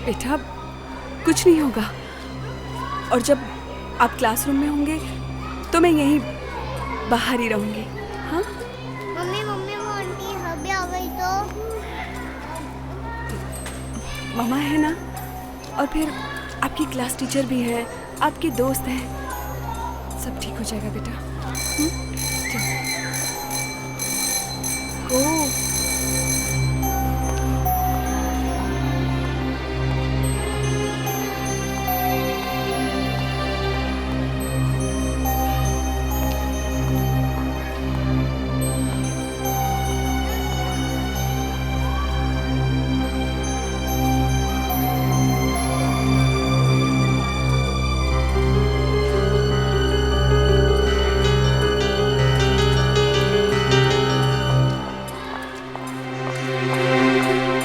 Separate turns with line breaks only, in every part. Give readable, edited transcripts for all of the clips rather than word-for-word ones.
बेटा कुछ नहीं होगा, और जब आप क्लासरूम में होंगे तो मैं यहीं बाहर ही रहूंगी। हाँ
मम्मी मम्मी वो आंटी अभी आ गई तो
मामा है ना, और फिर आपकी क्लास टीचर भी है, आपके दोस्त हैं, सब ठीक हो जाएगा बेटा। गो।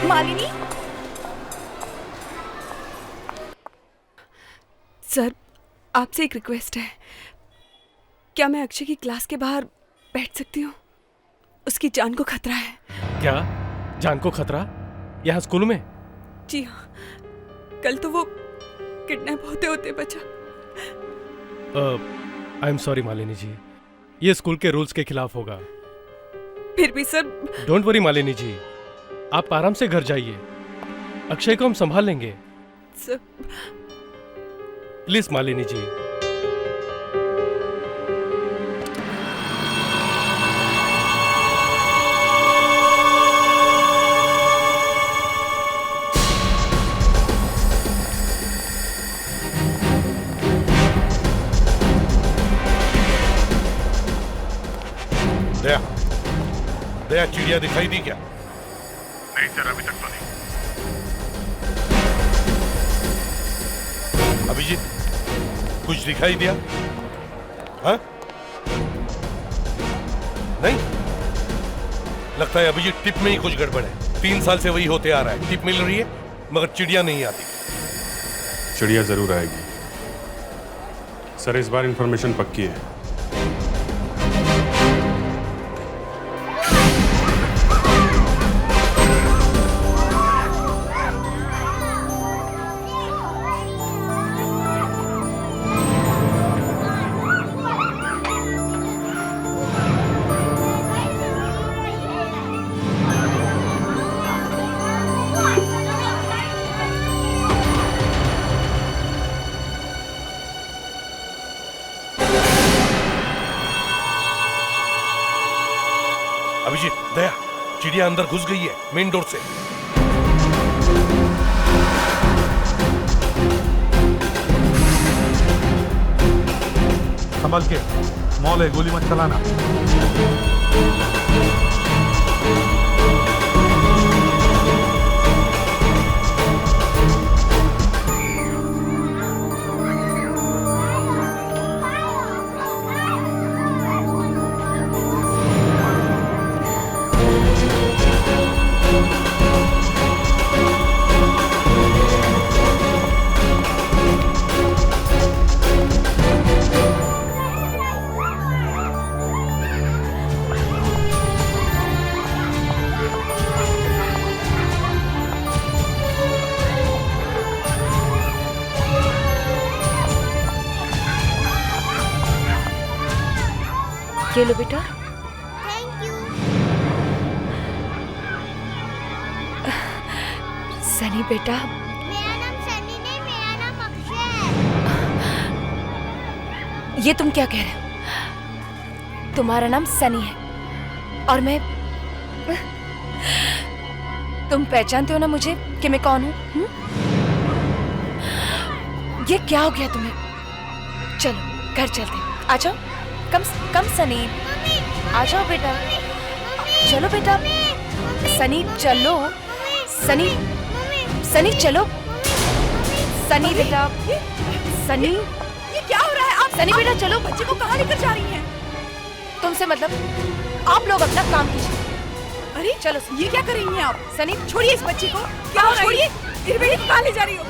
मालिनी,
सर आपसे एक रिक्वेस्ट है, क्या मैं अक्षय की क्लास के बाहर बैठ सकती हूँ? उसकी जान को खतरा है।
क्या जान को खतरा? यहाँ स्कूल में?
जी हाँ, कल तो वो किडनैप होते होते बचा।
आई एम सॉरी मालिनी जी, ये स्कूल के रूल्स के खिलाफ होगा।
फिर भी sir.
Don't worry Malini ji, आप आराम से घर जाइए, अक्षय को हम संभाल लेंगे।
Sir
please Malini ji.
दया, दया चिड़िया दिखाई दी क्या?
नहीं सर, अभी तक तो नहीं।
अभिजीत, कुछ दिखाई दिया? हाँ? नहीं? लगता है अभिजीत टिप में ही कुछ गड़बड़ है। 3 साल से वही होते आ रहा है, टिप मिल रही है मगर चिड़िया नहीं आती।
चिड़िया जरूर आएगी सर, इस बार इंफॉर्मेशन पक्की है।
अभिजीत, दया, चिड़िया अंदर घुस गई है मेन डोर से।
संभल के, मॉल है, गोली मत चलाना।
ये लो बेटा।
Thank you.
सनी बेटा।
मेरा नाम सनी नहीं, मेरा नाम अक्षय है।
ये तुम क्या कह रहे हो? तुम्हारा नाम सनी है और मैं, तुम पहचानते हो ना मुझे कि मैं कौन हूँ? ये क्या हो गया तुम्हें? चलो घर चलते हैं, आ जाओ। कम सनी, आ जाओ बेटा, चलो बेटा। सनी चलो, सनी सनी चलो, सनी बेटा, सनी।
ये क्या हो रहा है? आप
सनी बेटा चलो।
बच्चे को कहाँ लेकर जा रही हैं?
तुमसे मतलब, आप लोग अपना काम कीजिए।
अरे
चलो
ये क्या कर रही हैं आप?
सनी
छोड़िए इस बच्ची को। क्या हो रहा है?
छोड़िए।
ये बेटी कहाँ ले जा रही हो?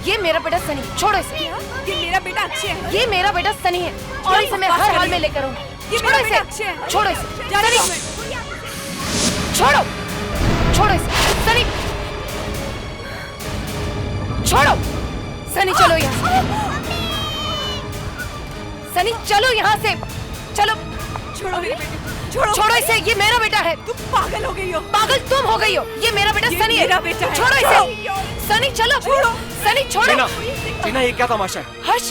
ये मेरा बेटा सनी, छोड़ो इसे।
ये मेरा बेटा अक्षय है।
ये मेरा बेटा सनी है और इसे मैं हर हाल में लेकर आऊंगी।
ये
छोड़ो
मेरा
इसे,
बेटा अक्षय है।
छोड़ो इसे,
जा रही हूँ मैं।
छोड़ो, छोड़ो इसे, सनी। सनी चलो यहाँ से। सनी चलो यहाँ से, चलो।
छोड़ो मेरे बेटे को, छोड़ो।
छोड़ो इसे, ये मेरा बेटा है।
तुम पागल हो गई हो।
पागल तुम हो गई हो, ये मेरा बेटा
ये
सनी है।
मेरा बेटा है।
छोड़ो इसे। सनी चलो, छोड़ो। सनी छोड़ो।
चीना, चीना ये क्या तमाशा है?
हर्ष,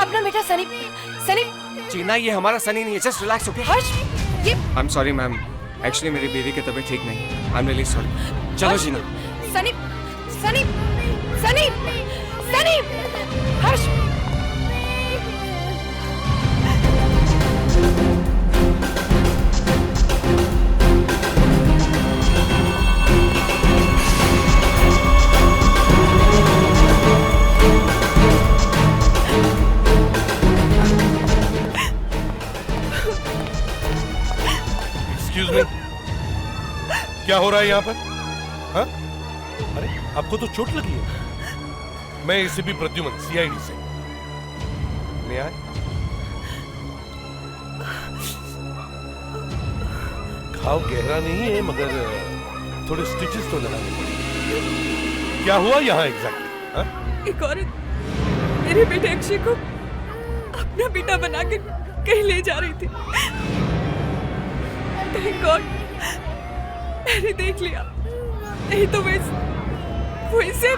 अपना बेटा सनी, सनी।
चीना ये हमारा सनी नहीं है, जस्ट रिलैक्स ओके?
हर्ष, ये
I am sorry ma'am, actually मेरी बीवी की तबीयत ठीक नहीं है। I am really sorry. चलो चीना।
सनी, सनी, सनी, सनी, हर्ष।
एक्सक्यूज मी, क्या हो रहा है यहाँ पर? हाँ? अरे आपको तो चोट लगी है। मैं एसीपी प्रद्युमन, सीआईडी से। मैं आए? घाव गहरा नहीं है मगर थोड़े स्टिचेस तो लगाने पड़े। क्या हुआ यहाँ एग्जैक्टली? हाँ?
एक औरत मेरे बेटे अक्षय को अपना बेटा बना के कहीं ले जा रही थी। Thank God, मैंने देख लिया, नहीं तो वो इसे।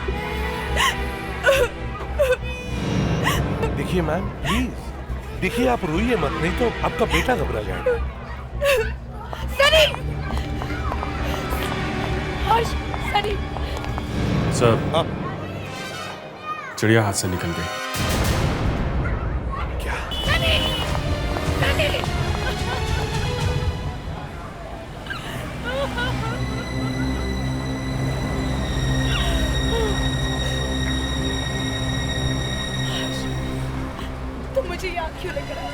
देखिए मैम प्लीज, देखिए आप रोइए मत, नहीं तो आपका बेटा घबरा जाएगा।
सनी, हर्ष, सनी।
सर,
हाँ?
चिड़िया हाथ से निकल गई।
क्या?
सनी, सनी। तुम मुझे याद क्यों लेकर आए?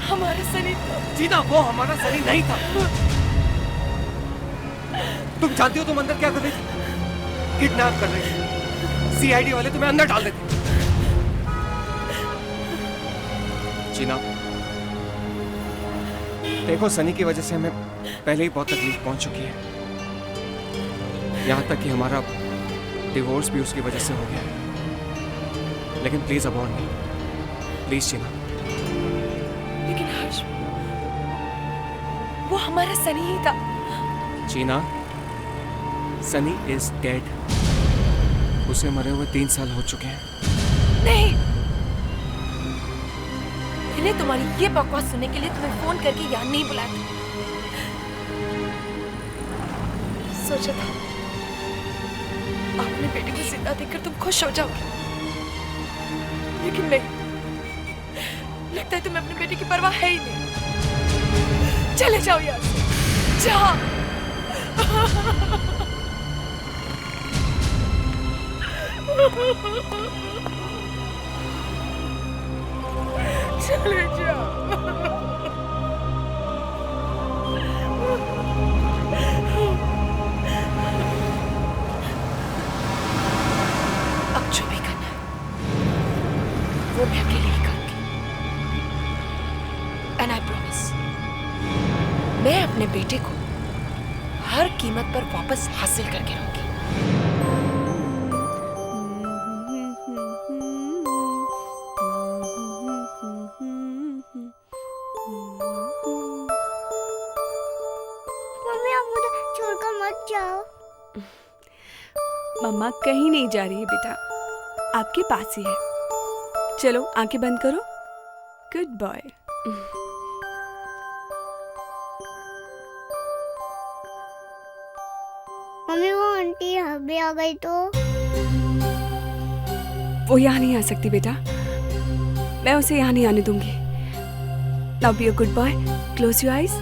हमारा सनी तो।
चीना वो हमारा सनी नहीं था। तुम जानती हो तुम अंदर क्या कर रही थी? किडनैप कर रही थी। सीआईडी वाले तुम्हें अंदर डाल देते। चीना देखो, सनी की वजह से हमें पहले ही बहुत तकलीफ पहुंच चुकी है। यहां तक कि हमारा डिवोर्स भी उसकी वजह से हो गया है। लेकिन प्लीज अबॉर्ड नहीं, प्लीज चीना।
लेकिन हर्ष, वो हमारा सनी ही था।
चीना, सनी इज डेड। उसे मरे हुए 3 साल हो चुके हैं।
नहीं, मैंने तुम्हारी ये बकवास सुनने के लिए तुम्हें फोन करके यहाँ नहीं बुलाया था। सोचा था अपने बेटे को जिंदा देखकर तुम खुश हो जाओगे, लेकिन नहीं। लगता है तुम्हें अपने बेटे की परवाह है ही नहीं। चले जाओ यहाँ से, जाओ। चले जाओ। अब जो भी करना है वो मैं अकेले ही करूंगी। एंड आई प्रॉमिस, मैं अपने बेटे को हर कीमत पर वापस हासिल करके रहूंगी।
मम्मी आप मुझे छोड़कर मत जाओ।
मम्मा कहीं नहीं जा रही है बेटा, आपके पास ही है। चलो आंखें बंद करो। Good boy.
मम्मी वो आंटी अभी आ गई तो?
वो यहाँ नहीं आ सकती बेटा, मैं उसे यहाँ नहीं आने दूंगी। Now be a good boy, close your eyes.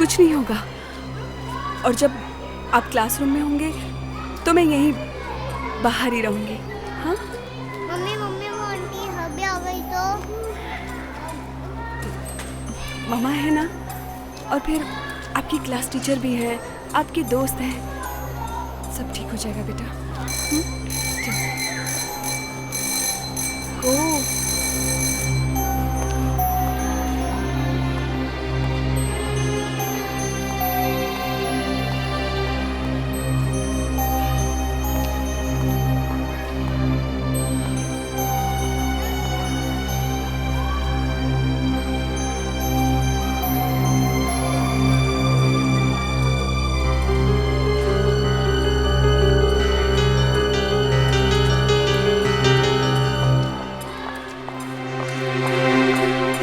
कुछ नहीं होगा। और जब आप क्लासरूम में होंगे तो मैं यहीं बाहर ही रहूंगी। हाँ
मम्मी मम्मी वो आंटी अभी आ गई तो।
मम्मा है ना, और फिर आपकी क्लास टीचर भी है, आपकी दोस्त है, सब ठीक हो जाएगा बेटा। गो।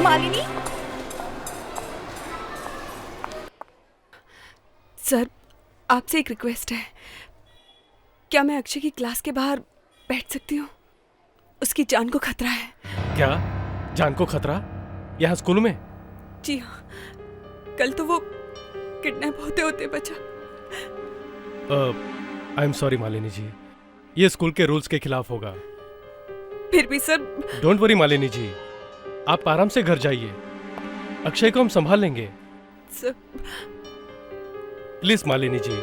मालिनी,
सर, आपसे एक रिक्वेस्ट है। क्या मैं अक्षय की क्लास के बाहर बैठ सकती हूँ? उसकी जान को खतरा है।
क्या जान को खतरा? यहाँ स्कूल में?
जी हाँ, कल तो वो किडनैप होते होते बचा।
आई एम सॉरी मालिनी जी, ये स्कूल के रूल्स के खिलाफ होगा।
फिर भी sir.
Don't worry Malini ji, आप आराम से घर जाइए, अक्षय को हम संभाल लेंगे।
Sir
please Malini ji.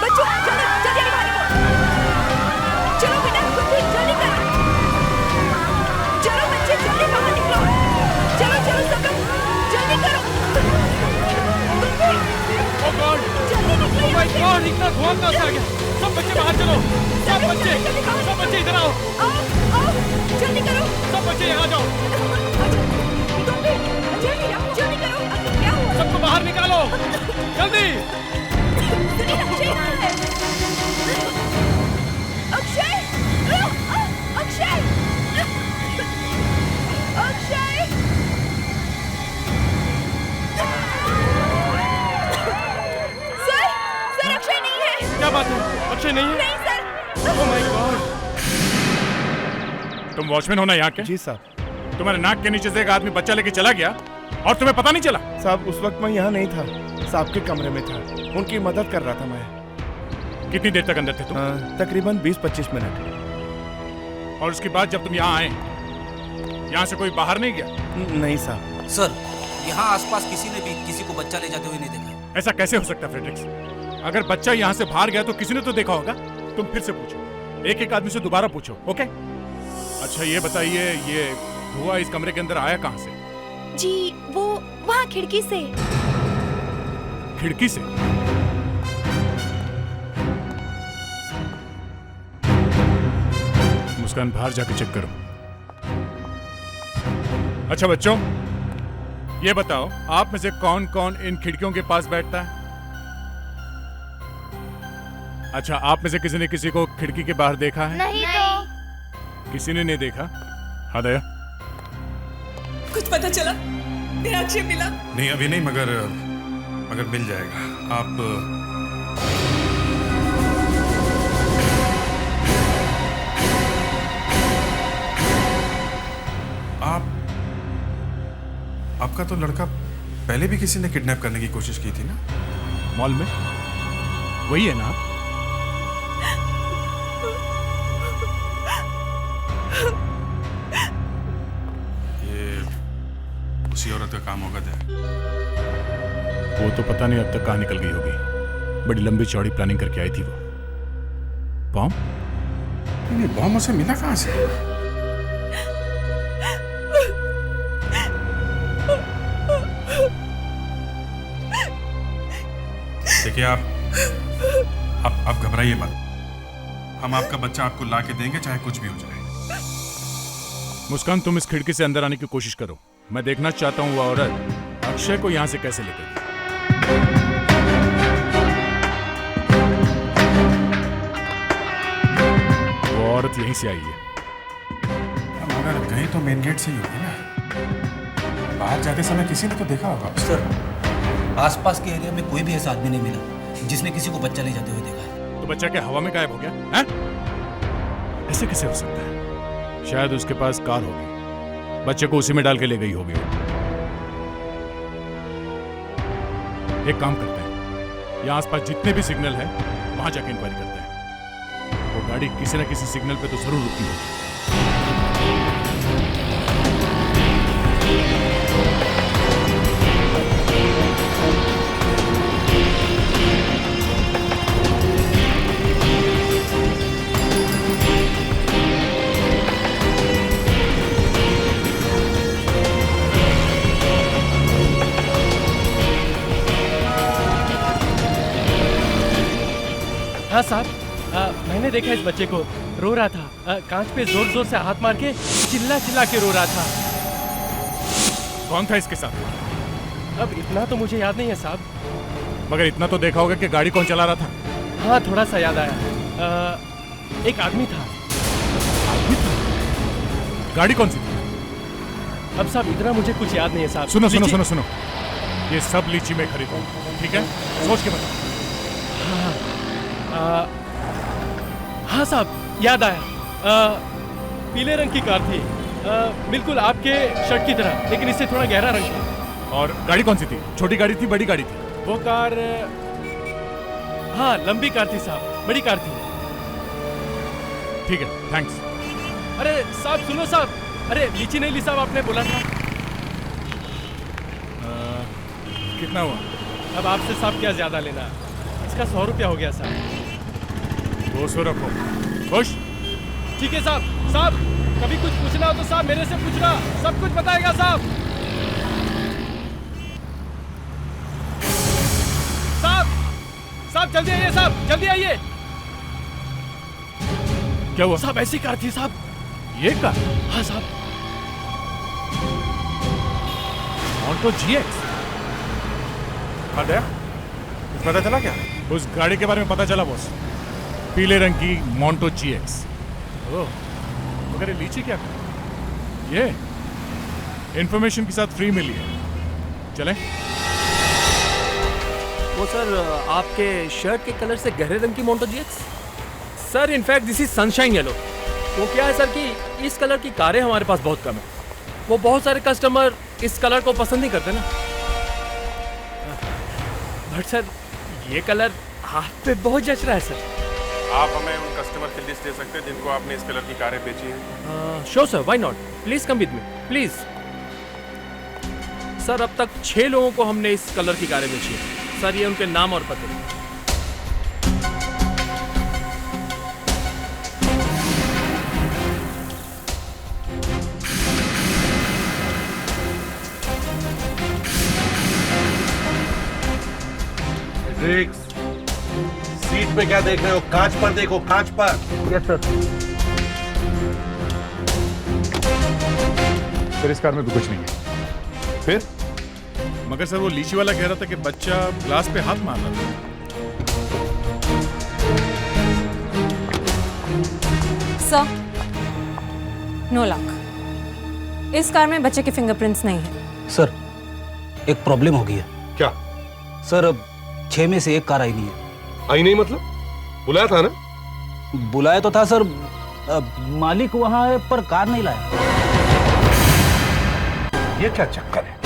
बच्चों जल्दी जल्दी बाहर निकलो। चलो बेटा, जल्दी जल्दी करो। चलो बच्चे जल्दी बाहर निकलो। चलो चलो सब लोग जल्दी करो।
ओह गॉड,
जल्दी निकलो।
ओह माय गॉड, इतना धुआं कहाँ से आ गया? सब बच्चे बाहर चलो, सब बच्चे इधर आओ।
आओ जल्दी करो।
सब बच्चे यहाँ जाओ।
जल्दी करो। क्या हुआ?
सबको बाहर निकालो, जल्दी।
अक्षय, अक्षय, अक्षय, सर अक्षय नहीं है।
क्या बात है? अक्षय नहीं है?
नहीं सर।
Oh my God.
तुम वॉचमैन हो ना यहाँ के?
जी साहब।
तुम्हारे नाक के नीचे से एक आदमी बच्चा लेके चला गया और तुम्हें पता नहीं चला?
साहब उस वक्त मैं यहाँ नहीं था, साहब के कमरे में था, उनकी मदद कर रहा था मैं।
कितनी देर तक अंदर थे तुम?
तकरीबन 20-25 मिनट।
और उसके बाद जब तुम यहाँ आए, यहाँ से कोई बाहर नहीं गया?
नहीं साहब।
सर, यहाँ आसपास किसी ने भी किसी को बच्चा ले जाते हुए नहीं देखा।
ऐसा कैसे हो सकता है फ्रेडरिक्स? अगर बच्चा यहाँ से बाहर गया तो किसी ने तो देखा होगा। तुम फिर से पूछो, एक एक आदमी से दोबारा पूछो, ओके? अच्छा ये बताइए, ये धुआं इस कमरे के अंदर आया कहाँ से?
जी वो वहाँ खिड़की से।
खिड़की से? मुस्कान, बाहर जाके चेक करो। अच्छा बच्चों, ये बताओ, आप में से कौन कौन इन खिड़कियों के पास बैठता है? अच्छा, आप में से किसी ने किसी को खिड़की के बाहर देखा है?
नहीं तो।
किसी ने नहीं देखा? हाँ दया,
कुछ पता चला? मेरा अक्षय मिला?
नहीं अभी नहीं, मगर मिल जाएगा। आपका तो लड़का पहले भी किसी ने किडनैप करने की कोशिश की थी ना?
मॉल में? वही है ना?
उसी औरत का काम होगा दया।
वो तो पता नहीं अब तक कहाँ निकल गई होगी। बड़ी लंबी चौड़ी प्लानिंग करके आई थी वो। बॉम्ब?
नहीं, बॉम्ब उसे मिला कहाँ से? देखिए आप घबराइए मत। हम आपका बच्चा आपको ला के देंगे, चाहे कुछ भी हो जाए।
मुस्कान, तुम इस खिड़की से अंदर आने की कोशिश करो। मैं देखना चाहता हूँ वो औरत अक्षय को यहाँ से कैसे ले गई। वो औरत यहीं से आई है।
मगर गई तो मेन गेट से ही होगी ना। बाहर जाते समय किसी ने तो देखा होगा।
सर, आसपास के एरिया में कोई भी ऐसा आदमी नहीं मिला जिसने किसी को बच्चा ले जाते हुए देखा है।
तो बच्चा क्या हवा में गायब हो गया है? ऐसे कैसे हो सकता है? शायद उसके पास कार होगी, बच्चे को उसी में डाल के ले गई होगी। एक काम करते हैं, यहाँ आसपास जितने भी सिग्नल हैं वहां जाके इंक्वायरी करते हैं। वो गाड़ी किसी न किसी सिग्नल पे तो जरूर रुकी होगी।
हाँ साहब, मैंने देखा इस बच्चे को, रो रहा था, कांच पे जोर जोर से हाथ मार के चिल्ला चिल्ला के रो रहा था।
कौन था इसके साथ?
अब इतना तो मुझे याद नहीं है साहब।
मगर इतना तो देखा होगा कि गाड़ी कौन चला रहा था।
हाँ, थोड़ा सा याद आया। एक आदमी था।
आदमी था? गाड़ी कौन सी थी?
अब साहब इतना मुझे कुछ याद नहीं है साहब।
सुनो सुनो सुनो सुनो, ये सब लीची में खरीदूं, ठीक है? सोच के बताओ।
हाँ साहब, याद आया। पीले रंग की कार थी, बिल्कुल आपके शर्ट की तरह, लेकिन इससे थोड़ा गहरा रंग था।
और गाड़ी कौन सी थी? छोटी गाड़ी थी, बड़ी गाड़ी थी?
वो कार, हाँ लंबी कार थी साहब, बड़ी कार थी।
ठीक है, थैंक्स।
अरे साहब सुनो साहब, अरे लीची नहीं ली साहब, आपने बोला था।
कितना हुआ?
अब आपसे साहब क्या ज्यादा लेना, इसका 100 रुपया हो गया साहब।
200 रखो। खुश?
ठीक है साहब। साहब कभी कुछ पूछना हो तो साहब मेरे से पूछना, सब कुछ बताएगा साहब। साहब जल्दी आइए साहब, जल्दी आइए।
क्या हुआ?
साहब ऐसी कार थी साहब।
ये कार?
हाँ साहब।
Monte GX।
पता चला क्या?
उस गाड़ी के बारे में पता चला बॉस, पीले रंग की मोंटो GX। ओह, मगर ये लीची क्या कर? ये इंफॉर्मेशन के साथ फ्री मिली है। चलें?
वो सर आपके शर्ट के कलर से गहरे रंग की Monte GX? Sir in fact this is sunshine yellow. वो क्या है सर कि इस कलर की कारें हमारे पास बहुत कम है, वो बहुत सारे कस्टमर इस कलर को पसंद नहीं करते ना। बट सर ये कलर हाथ पे बहुत जच रहा है सर।
आप हमें उन कस्टमर की लिस्ट दे सकते हैं जिनको आपने इस कलर की कारें बेची हैं?
Sure sir, why not, please come with me please. Sir अब तक 6 लोगों को हमने इस कलर की कारें बेची है सर, ये उनके नाम और पते।
सीट पे क्या देख रहे हो? कांच पर देखो, कांच पर।
Yes sir.
सर इस कार में भी कुछ नहीं है।
फिर?
मगर सर वो लीची वाला कह रहा था कि बच्चा ग्लास पे हाथ मार रहा था।
सर, नो लक, इस कार में बच्चे के फिंगरप्रिंट्स नहीं है।
सर एक प्रॉब्लम हो गई है।
क्या?
सर अब 6 में से 1 कार आई नहीं है।
आई नहीं मतलब? बुलाया था ना?
बुलाया तो था सर, मालिक वहाँ है पर कार नहीं लाया।
ये क्या चक्कर है?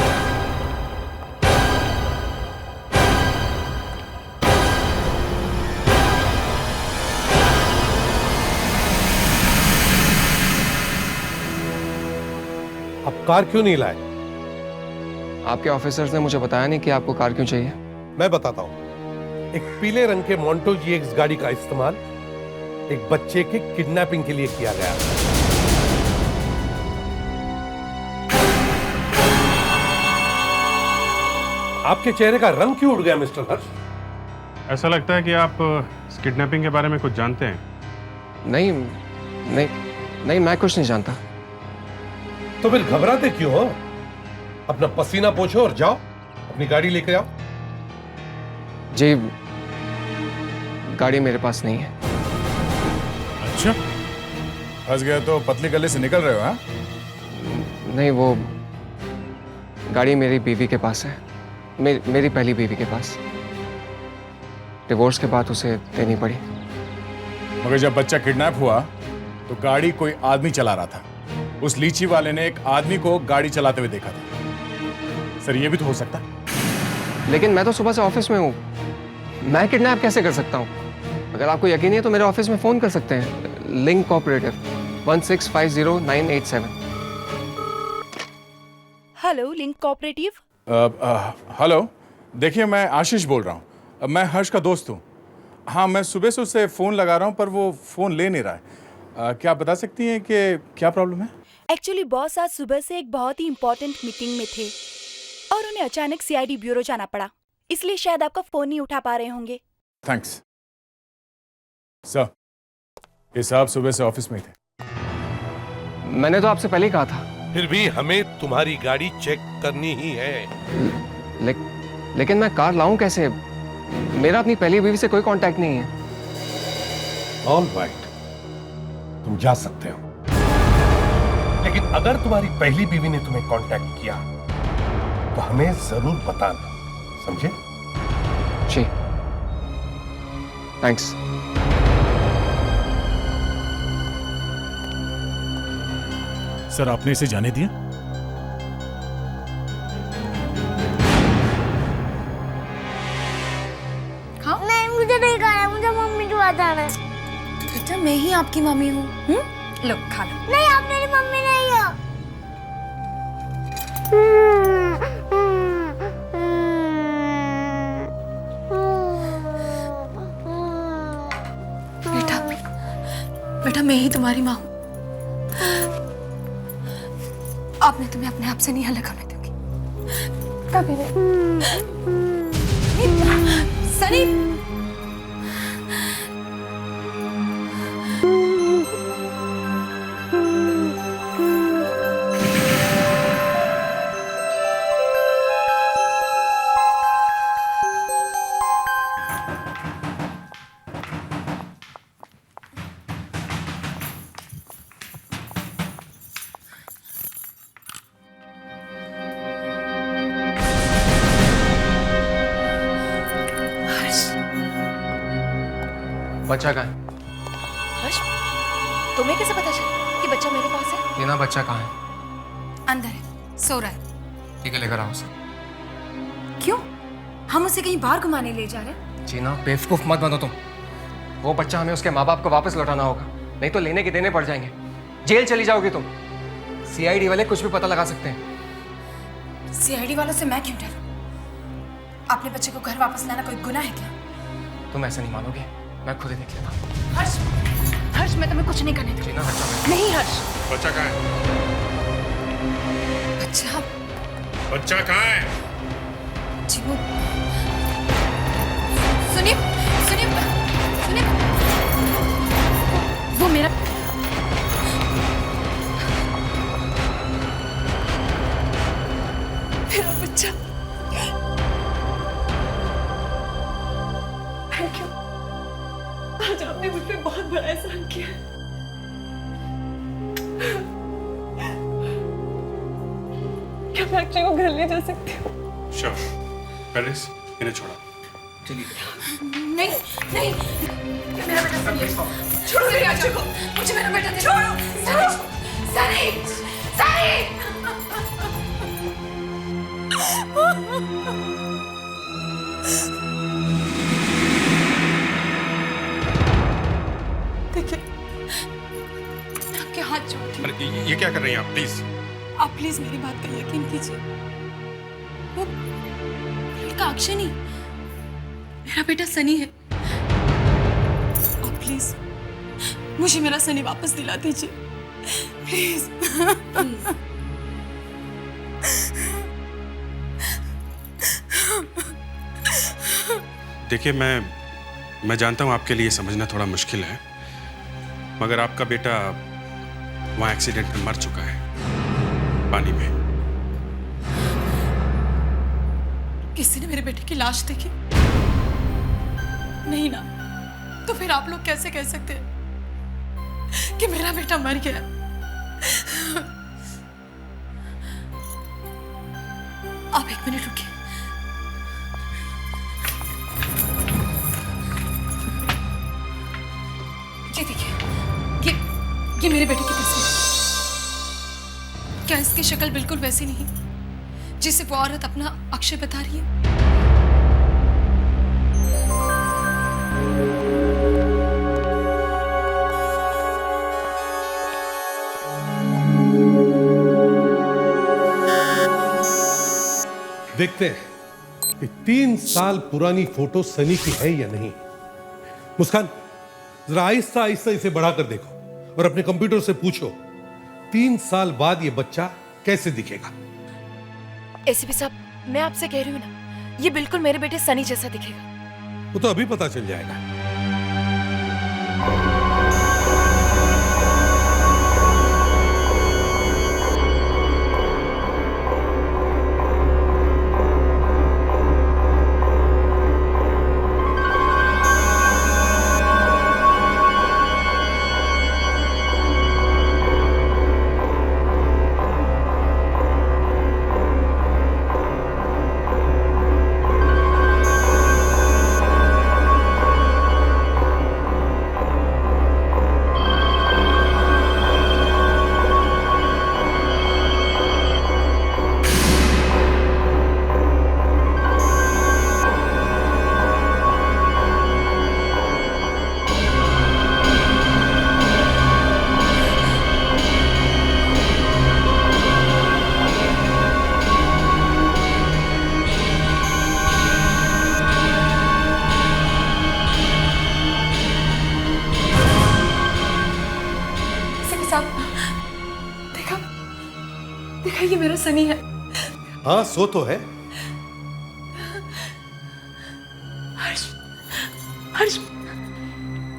अब कार क्यों नहीं लाए?
आपके ऑफिसर्स ने मुझे बताया नहीं कि आपको कार क्यों चाहिए।
मैं बताता हूं। एक पीले रंग के मोंटो GX गाड़ी का इस्तेमाल एक बच्चे के किडनैपिंग के लिए किया गया। आपके चेहरे का रंग क्यों उड़ गया मिस्टर हर्ष?
ऐसा लगता है कि आप इस किडनैपिंग के बारे में कुछ जानते हैं।
नहीं नहीं नहीं, मैं कुछ नहीं जानता।
तो फिर घबराते क्यों हो? अपना पसीना पोछो और जाओ, अपनी गाड़ी लेकर आओ।
जी, गाड़ी मेरे पास नहीं है।
अच्छा, फंस गया तो पतली गले से निकल रहे हो? हाँ,
नहीं, वो गाड़ी मेरी बीवी के पास है। मेरी पहली बीवी के पास। डिवोर्स के बाद उसे देनी पड़ी।
मगर जब बच्चा किडनैप हुआ तो गाड़ी कोई आदमी चला रहा था। उस लीची वाले ने एक आदमी को गाड़ी चलाते हुए देखा था। सर, ये भी तो हो सकता है।
लेकिन मैं तो सुबह से ऑफिस में हूँ, मैं किडनैप कैसे कर सकता हूँ? अगर आपको यकीन नहीं है तो मेरे ऑफिस में फोन कर सकते हैं। Link cooperative 1650987।
Hello, link cooperative.
Hello, देखिए मैं आशीष बोल रहा हूँ। मैं हर्ष का दोस्त हूँ। हाँ, मैं सुबह से उससे फ़ोन लगा रहा हूँ पर वो फ़ोन ले नहीं रहा है। क्या आप बता सकती हैं कि क्या प्रॉब्लम है?
एक्चुअली बॉस आज सुबह से एक बहुत ही इम्पोर्टेंट मीटिंग में थे और उन्हें अचानक सीआईडी ब्यूरो जाना पड़ा, इसलिए शायद आपका फोन नहीं उठा पा रहे होंगे।
Thanks sir. ये साहब सुबह से ऑफिस में ही थे।
मैंने तो आपसे पहले ही कहा था।
फिर भी हमें तुम्हारी गाड़ी चेक करनी ही है।
लेकिन मैं कार लाऊं कैसे? मेरा अपनी पहली बीवी से कोई कांटेक्ट नहीं है।
ऑल राइट, तुम जा सकते हो, लेकिन अगर तुम्हारी पहली बीवी ने तुम्हें कांटेक्ट किया तो हमें जरूर बताना, समझे?
जी, थैंक्स।
सर, आपने इसे जाने दिया?
हाँ? नहीं, मुझे नहीं खाना, मुझे मम्मी के पास जाना है।
बेटा, मैं ही आपकी मम्मी हूँ। लो, खा लो।
नहीं, आप मेरी मम्मी नहीं हो।
बेटा, मैं ही तुम्हारी माँ हूँ। अब मैं तुम्हें अपने आप से नहीं अलग होने दूंगी, कभी नहीं। सनी,
बच्चा कहाँ है?
हर्ष, तुम्हें कैसे पता चला कि बच्चा मेरे पास है?
टीना, बच्चा कहाँ है?
अंदर है, सो रहा है।
ठीक है, लेकर आओ उसे।
क्यों? हम उसे कहीं बाहर घुमाने ले जा रहे हैं?
जीना, बेवकूफ मत बनो तुम। वो बच्चा हमें उसके माँ बाप को वापस लौटाना होगा, नहीं तो लेने के देने पड़ जाएंगे। जेल चली जाओगी तुम। सीआईडी वाले कुछ भी पता लगा सकते हैं।
सीआईडी वालों से मैं क्यों डरूं? अपने बच्चे को घर वापस लाना कोई गुनाह है क्या?
तुम ऐसे नहीं मानोगे, मैं खुद ही देख लेता हूँ।
हर्ष, हर्ष, मैं तुम्हें कुछ नहीं करने दूंगी।
जीना, बच्चा
नहीं हर्ष।
बच्चा कहाँ है?
बच्चा,
बच्चा कहाँ है?
जी वो, सुनिए, सुनिए, सुनिए, वो मेरा बच्चा। Thank you. आज आपने मुझ पे बहुत बड़ा एहसान किया। क्या मैं अक्षय को घर ले जा सकती हूँ?
श्योर। पेरिस, इन्हें छोड़ा।
चलिए।
नहीं, नहीं, मेरा बेटा सनी है। छोड़ो मेरे अक्षय को, मुझे मेरा बेटा दे। छोड़ो, सनी, सनी। देखिए, मैं आपके हाथ जोड़ती हूँ।
अरे ये क्या कर रही हैं आप? प्लीज
आप प्लीज मेरी बात का यकीन कीजिए। वो लड़का अक्षय नहीं, मेरा बेटा सनी है। आप प्लीज मुझे मेरा सनी वापस दिला दीजिए, प्लीज।
देखिए, मैं जानता हूँ आपके लिए समझना थोड़ा मुश्किल है, मगर आपका बेटा वहाँ एक्सीडेंट में मर चुका है, पानी में।
किसी ने मेरे बेटे की लाश देखी? नहीं ना। तो फिर आप लोग कैसे कह सकते हैं कि मेरा बेटा मर गया? आप एक मिनट रुकिए। ये देखिए, ये मेरे बेटे की तस्वीर। क्या इसकी शक्ल बिल्कुल वैसी नहीं जिसे वो औरत अपना अक्षय बता रही है?
देखते हैं कि 3 साल पुरानी फोटो सनी की है या नहीं। मुस्कान, जरा आहिस्ता आहिस्ता इसे बढ़ाकर देखो और अपने कंप्यूटर से पूछो 3 साल बाद ये बच्चा कैसे दिखेगा।
एसीपी साहब, मैं आपसे कह रही हूँ ना, ये बिल्कुल मेरे बेटे सनी जैसा दिखेगा।
वो तो अभी पता चल जाएगा।
देखा, ये मेरा सनी है।
हाँ, सो तो है।
हर्ष, हर्ष,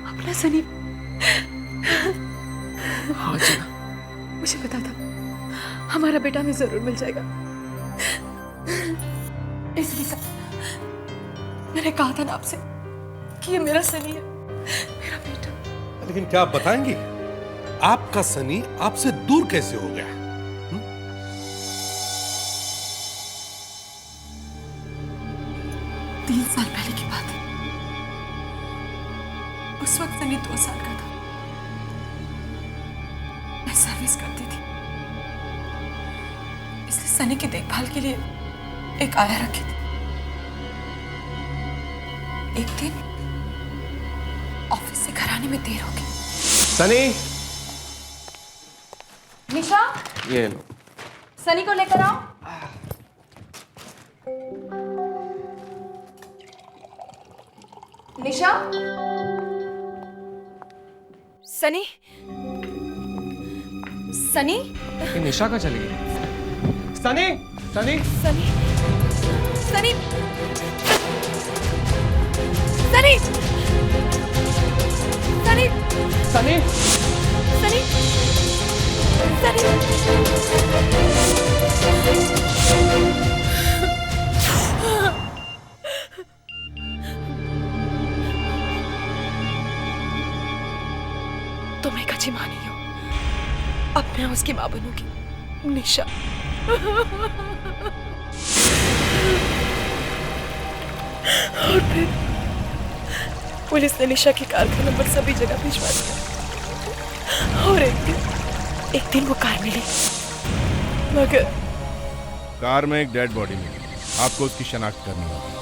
अपना सनी।
हाँ जी।
मुझे पता था हमारा बेटा हमें जरूर मिल जाएगा, इसलिए सब मैंने कहा था ना आपसे कि ये मेरा सनी है, मेरा बेटा।
लेकिन क्या आप बताएंगी, आपका सनी आपसे दूर कैसे हो गया?
3 साल पहले की बात है। उस वक्त सनी 2 साल का था। मैं सर्विस करती थी, इसलिए सनी की देखभाल के लिए एक आया रखी थी। एक दिन ऑफिस से घर आने में देर हो गई।
सनी,
निशा,
ये लो।
सनी को लेकर आओ। निशा,
सनी, सनी,
ये निशा कहाँ चली गई?
सनी, सनी,
सनी, सनी, सनी, सनी,
सनी,
सनी, तुम एक अच्छी माँ नहीं हो, अब मैं उसकी माँ बनूंगी, निशा। और फिर पुलिस ने निशा की कार का नंबर सभी जगह भिजवा दिया और एक दिन वो कार मिली, मगर
कार में एक डेड बॉडी मिली। आपको उसकी शनाख्त करनी होगी।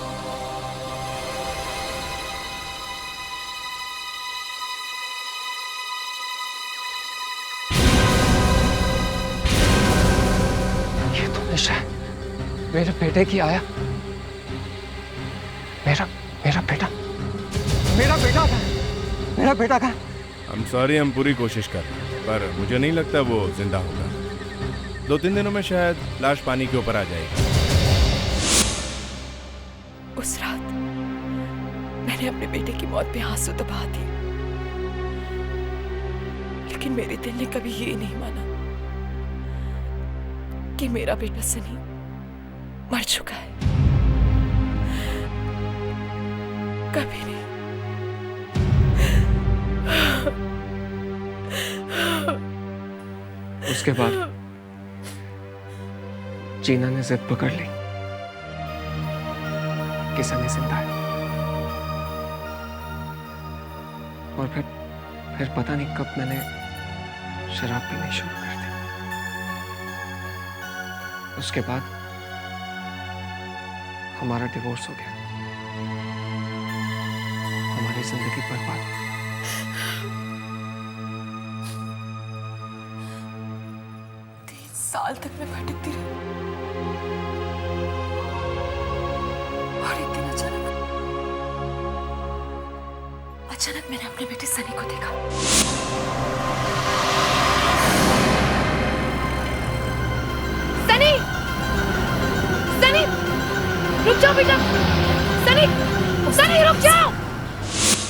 ये तो निशा है, मेरे बेटे की आया। मेरा बेटा था, मेरा बेटा था।
हम सॉरी, हम पूरी कोशिश कर रहे हैं, पर मुझे नहीं लगता वो जिंदा होगा। 2-3 दिनों में शायद लाश पानी के ऊपर आ जाएगी।
उस रात
मैंने अपने बेटे की मौत पे आंसू तो बहा दिए, लेकिन मेरे दिल ने कभी ये नहीं माना कि मेरा बेटा सनी मर चुका है। कभी नहीं।
उसके बाद जीना ने जिद पकड़ ली कि सनी जिंदा है, और फिर पता नहीं कब मैंने शराब पीनी शुरू कर दी। उसके बाद हमारा डिवोर्स हो गया, हमारी जिंदगी बर्बाद हो गई।
3 साल तक मैं भटकती रही, और एक दिन अचानक मैंने अपने बेटे सनी को देखा। सनी! सनी! रुक जाओ बेटा! सनी! सनी रुक जाओ!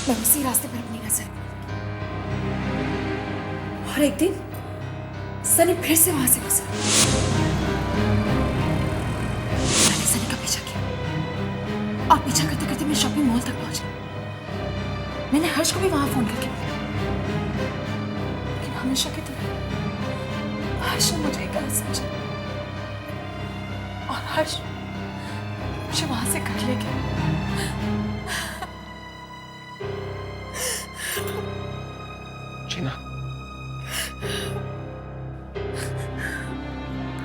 मैं उसी रास्ते पर अपनी नजर, और एक दिन सनी फिर से वहां से गुजरा। मैंने सनी का पीछा किया, और पीछा करते करते मैं शॉपिंग मॉल तक पहुंची। मैंने हर्ष को भी वहां फोन करके बुलाया, लेकिन हमेशा की तरह हर्ष ने मुझे गलत समझा, और हर्ष मुझे वहां से घर ले गया।
जीना,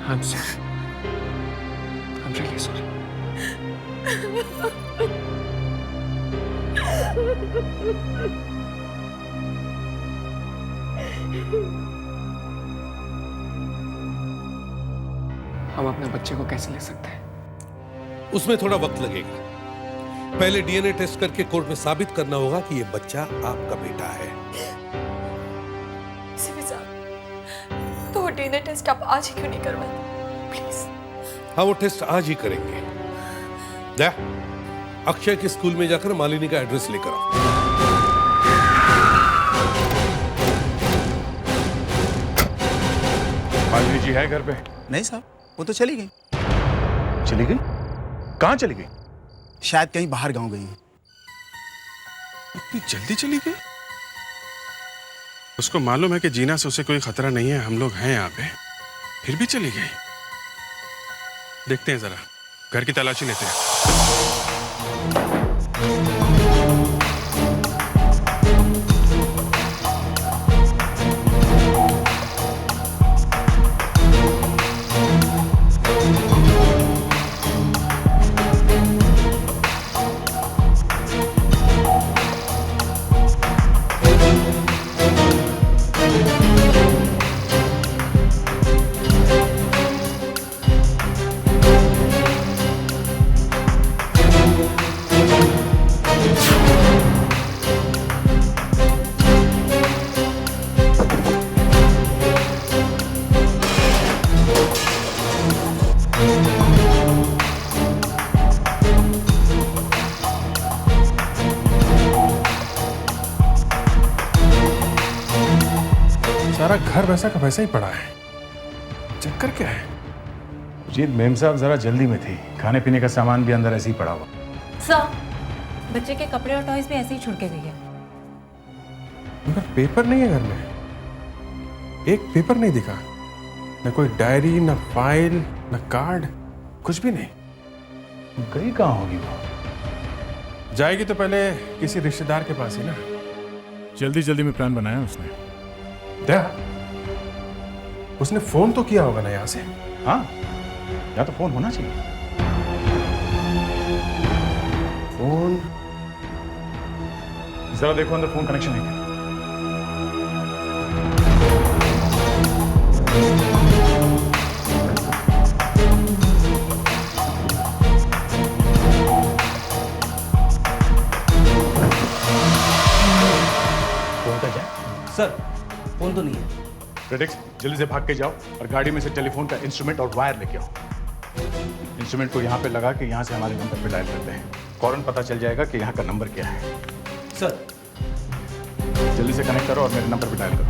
I'm sorry. I'm really sorry. हम अपने बच्चे को कैसे ले सकते हैं?
उसमें थोड़ा वक्त लगेगा। पहले डीएनए टेस्ट करके कोर्ट में साबित करना होगा कि ये बच्चा आपका बेटा है।
तो वो डीएनए टेस्ट आप आज ही क्यों नहीं करवाते? प्लीज।
हाँ, वो टेस्ट आज ही करेंगे। जा, अक्षय के स्कूल में जाकर मालिनी का एड्रेस लेकर आओ।
मालिनी जी है घर पे?
नहीं साहब, वो तो चली गई।
चली गई? कहाँ चली गई?
शायद कहीं बाहर गांव गई।
इतनी जल्दी चली गई? उसको मालूम है कि जीना से उसे कोई खतरा नहीं है, हम लोग हैं यहाँ पे, फिर भी चली गई। देखते हैं जरा, घर की तलाशी लेते हैं।
सारा घर वैसा का वैसा ही पड़ा है। चक्कर क्या है?
जी मेम साहब जरा जल्दी में थी, खाने पीने का सामान भी अंदर ऐसे ही पड़ा हुआ।
सर, बच्चे के कपड़े और टॉयज भी ऐसे ही छुड़ के गई है।
मगर पेपर नहीं है घर में, एक पेपर नहीं दिखा, न कोई डायरी, न फाइल, न कार्ड, कुछ भी नहीं।
गई कहाँ होगी वो?
जाएगी तो पहले किसी रिश्तेदार के पास ही ना।
जल्दी जल्दी में प्लान बनाया उसने।
दया, उसने फोन तो किया होगा ना यहाँ से।
हाँ, या तो फोन होना चाहिए।
फोन
जरा देखो अंदर फोन कनेक्शन है क्या?
सर, फोन तो नहीं है।
प्रेडिक्स, जल्दी से भाग के जाओ और गाड़ी में से टेलीफोन का इंस्ट्रूमेंट और वायर लेके आओ। इंस्ट्रूमेंट को यहाँ पे लगा के यहाँ से हमारे नंबर पे डायल करते हैं। फौरन पता चल जाएगा कि यहाँ का नंबर क्या है।
सर
जल्दी से कनेक्ट करो और मेरे नंबर पर डायल करो।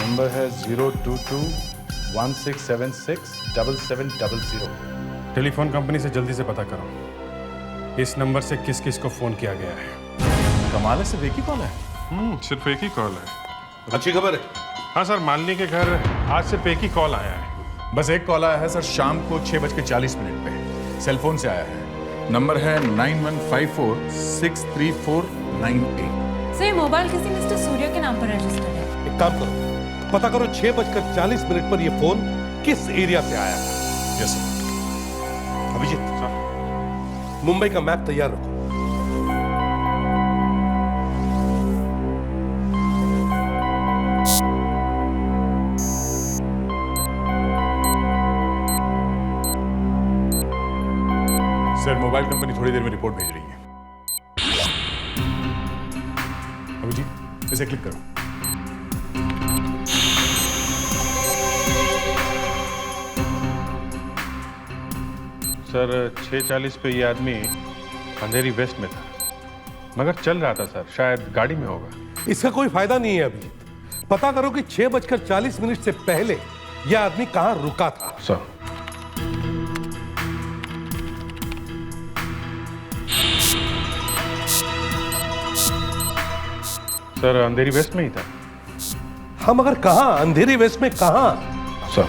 नंबर है 022-1676-7700।
टेलीफोन कंपनी से जल्दी से पता करो इस नंबर से किस किस को फोन किया गया है।
कमाल है, सिर्फ एक ही कॉल है।
सिर्फ एक ही कॉल है।
अच्छी खबर है।
हाँ सर, मालिनी के घर आज सिर्फ एक ही कॉल आया है। बस एक कॉल आया है सर, शाम को 6:40 पे सेलफोन से आया है। नंबर है 9154634988।
सर ये मोबाइल किसी मिस्टर सूर्य के नाम पर रजिस्टर्ड है।
एक काम करो, पता करो 6:40 पर ये फोन किस एरिया से आया था।
Yes sir.
अभिजीत, मुंबई का मैप तैयार रखो।
सर मोबाइल कंपनी थोड़ी देर में रिपोर्ट भेज रही है। अभिजीत इसे क्लिक करो।
सर 6:40 पे ये आदमी अंधेरी वेस्ट में था, मगर चल रहा था सर, शायद गाड़ी में होगा।
इसका कोई फायदा नहीं है अभिजीत। पता करो कि 6:40 से पहले यह आदमी कहां रुका था।
सर अंधेरी वेस्ट में ही था।
हम अगर कहां, अंधेरी वेस्ट में कहां?
सर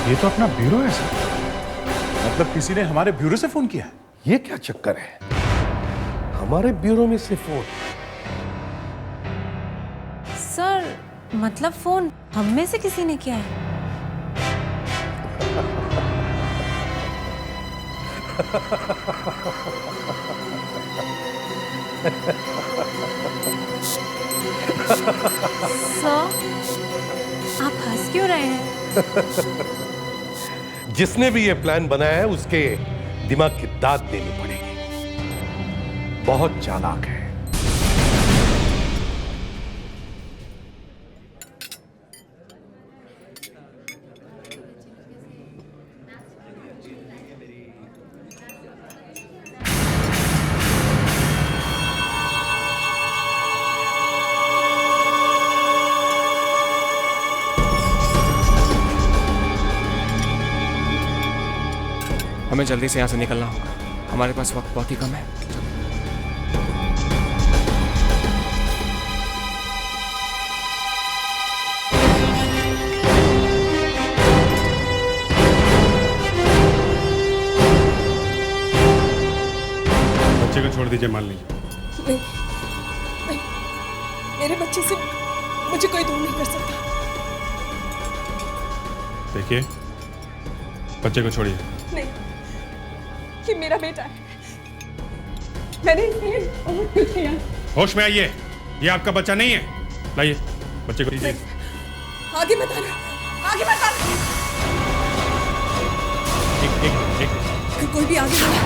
ये तो अपना ब्यूरो है सर। मतलब किसी ने हमारे ब्यूरो से फोन किया है।
ये क्या चक्कर है? हमारे ब्यूरो में से फोन?
सर मतलब फोन हम में से किसी ने किया है। सर आप हंस क्यों रहे हैं?
जिसने भी ये प्लान बनाया है उसके दिमाग की दाद देनी पड़ेगी। बहुत चालाक है।
हमें जल्दी से यहाँ से निकलना होगा, हमारे पास वक्त बहुत ही कम है।
बच्चे को छोड़ दीजिए, मान लीजिए।
नहीं, नहीं, मेरे बच्चे से मुझे कोई दूर नहीं कर सकता।
देखिए, बच्चे को छोड़िए।
नहीं, ये मेरा बेटा है। मैंने इसलिए बहुत कुछ किया।
होश में आइए, ये आपका बच्चा नहीं है। लाइए बच्चे को दीजिए।
आगे मत आना, आगे मत आना।
एक
अगर कोई भी आगे बढ़ा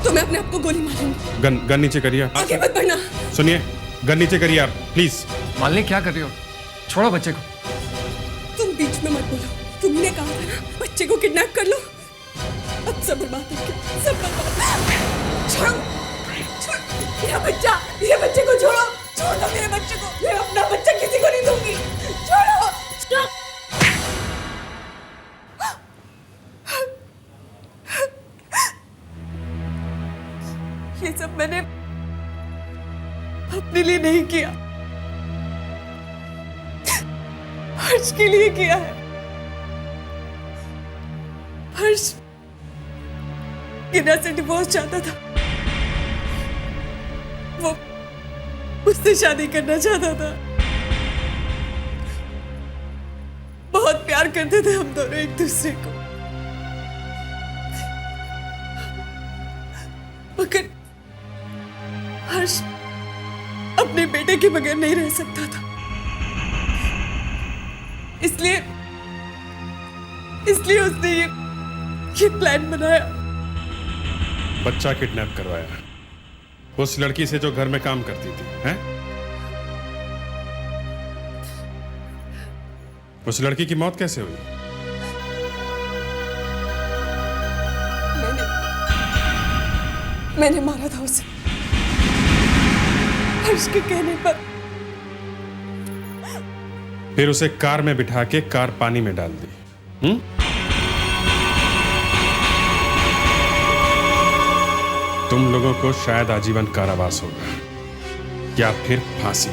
तो मैं अपने आप को गोली मारूंगी।
गन नीचे करिए।
आगे मत बढ़ना।
सुनिए, गन नीचे करिए आप, प्लीज।
मालिनी क्या कर रही हो? छोड़ो बच्चे को।
तुम बीच में मत बोलो। तुमने कहा था ना बच्चे को किडनैप कर लो। अब सब बर्बाद हो गया, सब बर्बाद। छोड़ो, छोड़ मेरा बच्चा, मेरे बच्चे को छोड़ो, छोड़ दो मेरे बच्चे को। मैं अपना बच्चा किसी को नहीं दूंगी। छोड़ो, स्टॉप। ये सब मैंने अपने लिए नहीं किया, हर्ष के लिए किया है। हर्ष गिना से डिवोर्स चाहता था। वो मुझसे शादी करना चाहता था। बहुत प्यार करते थे हम दोनों एक दूसरे को। मगर हर्ष अपने बेटे के बगैर नहीं रह सकता था। इसलिए उसने ये प्लान बनाया।
बच्चा किडनैप करवाया उस लड़की से जो घर में काम करती थी, हैं? उस लड़की की मौत कैसे हुई?
मैंने मारा था उसे, हर्ष के कहने पर।
फिर उसे कार में बिठा के कार पानी में डाल दी। तुम लोगों को शायद आजीवन कारावास होगा या फिर फांसी।